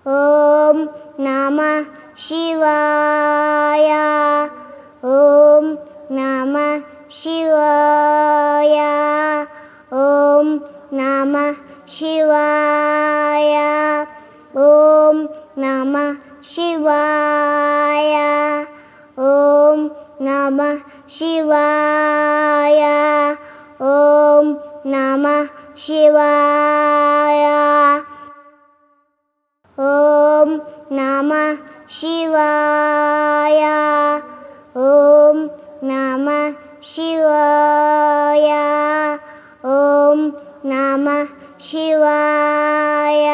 ॐ नमः शिवाय ॐ नमः शिवाय ॐ नमः शिवाय ॐ नमः शिवाय ॐ नमः शिवाय ॐ नमः शिवाय ॐ नमः शिवाय ॐ नमः शिवाय ॐ नमः शिवाय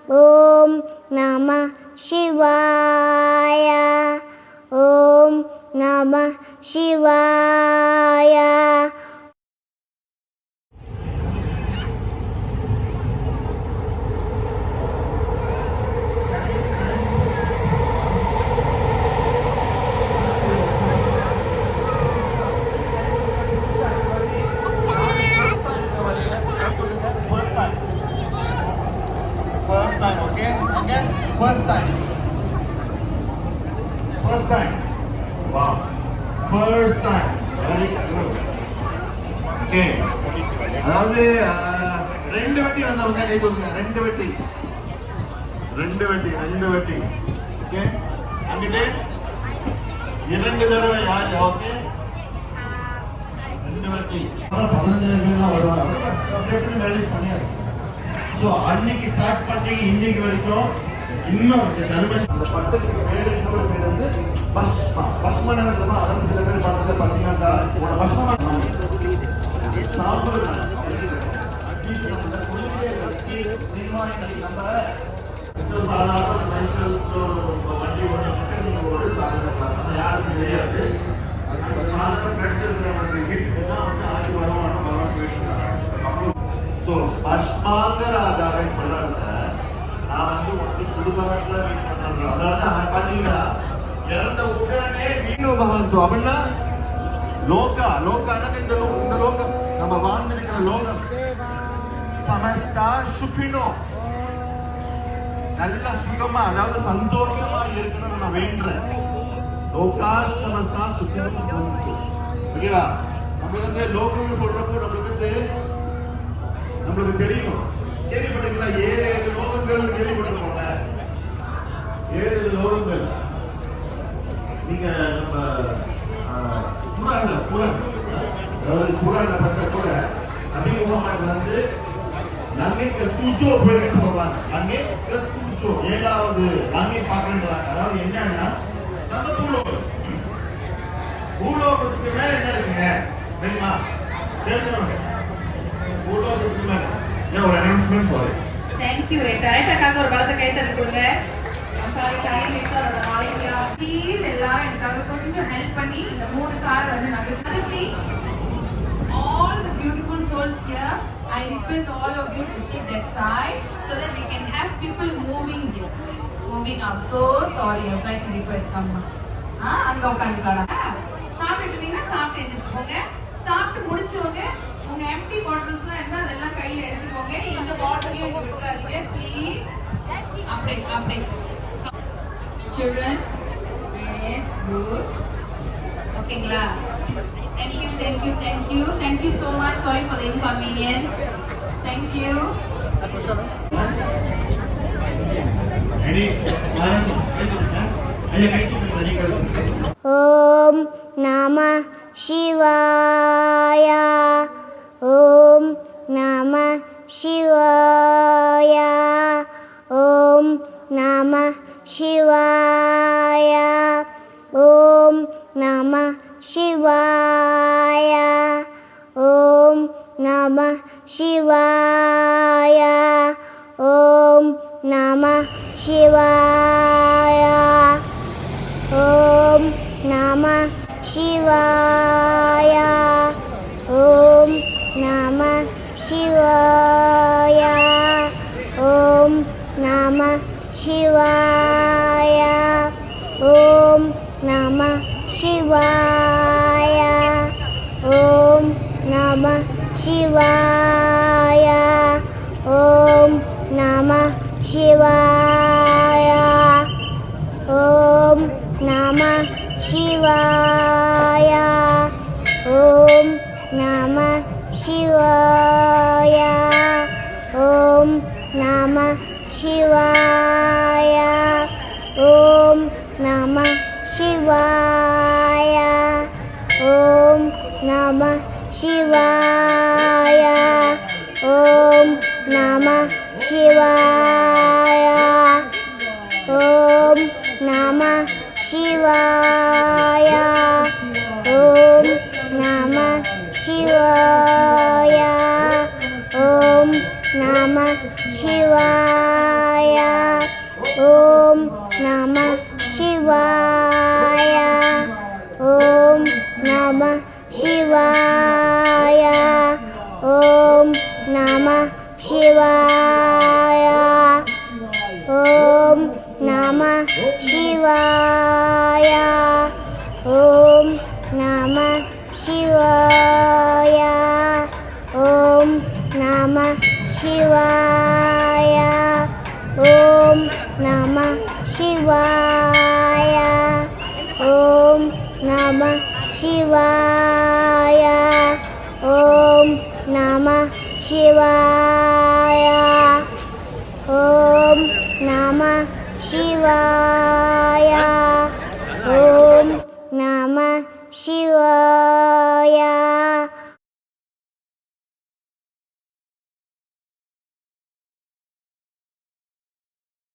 ॐ नमः शिवाय ॐ नमः शिवाय First time, okay? Again, first time. First time. Wow. First time. Very good. Okay. அதாவது ரெண்டு வட்டி வந்தவங்க கை தூக்குங்க. ரெண்டு வட்டி. ஓகே. அங்கிட்டு இரண்டு தடவை யாரு? ஓகே. ரெண்டு வட்டி. 15,000 பேர்லாம் வருவாங்க. அப்படியே மேனேஜ் பண்ணியாச்சு. ஸோ அன்னைக்கு ஸ்டார்ட் பண்ணி இன்னைக்கு வரைக்கும் இன்னும் அந்த பட்டத்துக்கு பேர் இன்னொரு பேர் வந்து பஸ்மா. பஸ்மா நினைக்கிறோமா? அதாவது சில பேர் பட்டத்தை பார்த்தீங்கன்னா பஸ்மா சாப்பிடுற சாதாரண பைசல் வண்டி ஓடுறதுக்கு ஒரு சாதாரண கிளாஸ் ஆனால் யாருக்கும் தெரியாது. அந்த சாதாரண கிடைச்சிருக்கிறவங்க வீட்டுக்கு தான் வந்து ஆசீர்வாதமான பகவான் போயிட்டு இருக்காங்க. ஸோ பஸ்மாங்கராஜாவை சொல்றாங்க, நான் வந்து உனக்கு சுடுகாட்டில் வெயிட் பண்றேன். அதனால பார்த்தீங்கன்னா இறந்த உடனே வீணு பகவான். ஸோ அப்படின்னா லோகானாக்க இந்த லோகம் நம்ம வாழ்ந்திருக்கிற லோகம் சமஸ்தா சுபினோ நல்ல சுகமா, அதாவது சந்தோஷமா இருக்கணும்னு நான் வேண்டுறேன். லோகா சமஸ்தா சுபினோ. ஓகேவா? நம்மளுக்கு வந்து லோகம்னு சொல்றப்போ நம்மளுக்கு தெரியும். கேள்விப்பட்டிருக்கீங்களா? 7 லோகங்கள் கேள்விப்பட்டிருக்கோம்ல. 7 லோகங்கள். நீங்க நம்ம புராண படிச்சா கூட நபி முகமது வந்து நங்கை கத்தூச்சோ பேர் சொல்றாங்க. நங்கை கத்தூச்சோ 7வது நங்கை பார்க்கறாங்க. அதாவது என்னன்னா நம்ம பூலோகத்துக்கு மேல என்ன இருக்குங்க தெரியுமா? தெரிஞ்சவங்க பூலோகத்துக்கு மேல ஒரு அனௌன்ஸ்மெண்ட். Sorry, thank you. கரெக்டாக ஒரு பலத்தை கை தள்ளி கொடுங்க. சாரி, டைம் எடுத்து நாலேஜ் ப்ளீஸ் எல்லாரும் எனக்காக கொஞ்சம் ஹெல்ப் பண்ணி இந்த 3 கார் வந்து நகர்த்தி. All the beautiful souls here, I request all of you to sit that side so that we can have people moving here, moving out. So sorry, I would like to request someone. அங்க உட்காந்துக்கலாம். சாப்பிட்டு இருந்தீங்கன்னா சாப்பிட்டு எந்திரிச்சுக்கோங்க. சாப்பிட்டு முடிச்சவங்க உங்க empty பாட்டில்ஸ்லாம் இருந்தா அதெல்லாம் கையில எடுத்துக்கோங்க. இந்த பாட்டிலையும் இங்க விட்டுறாதீங்க ப்ளீஸ். அப்படியே children, yes, good. ஓகேங்களா? Thank you so much. Sorry for the inconvenience. Thank you. ॐ नमः शिवाय ॐ नमः शिवाय ॐ नमः शिवाय ॐ नमः शिवाय ॐ नमः शिवाय ॐ नमः शिवाय ॐ नमः शिवाय ॐ नमः शिवाय ॐ नमः शिवाय ॐ नमः शिवाय ॐ नमः शिवाय ॐ नमः शिवाय ಶಿವಾಯ ಓಂ ನಮಃ ಶಿವಾಯ ಓಂ ನಮಃ ಶಿವಾಯ ಓಂ ನಮಃ ಶಿವಾಯ ಓಂ ನಮಃ ಶಿವಾಯ ಓಂ ನಮಃ ಶಿವಾಯ ಓಂ ನಮಃ ಶಿವಾಯ ಓಂ ನಮಃ ಶಿವಾಯ ಓಂ ನಮಃ ಶಿವಾಯ ಓಂ ನಮಃ ಶಿವಾಯ ಓಂ ನಮಃ ಶಿವಾಯ ಓಂ ನಮಃ ಶಿವಾಯ ಓಂ ನಮಃ ಶಿವಾಯ ಓಂ ನಮಃ ಶಿವಾಯ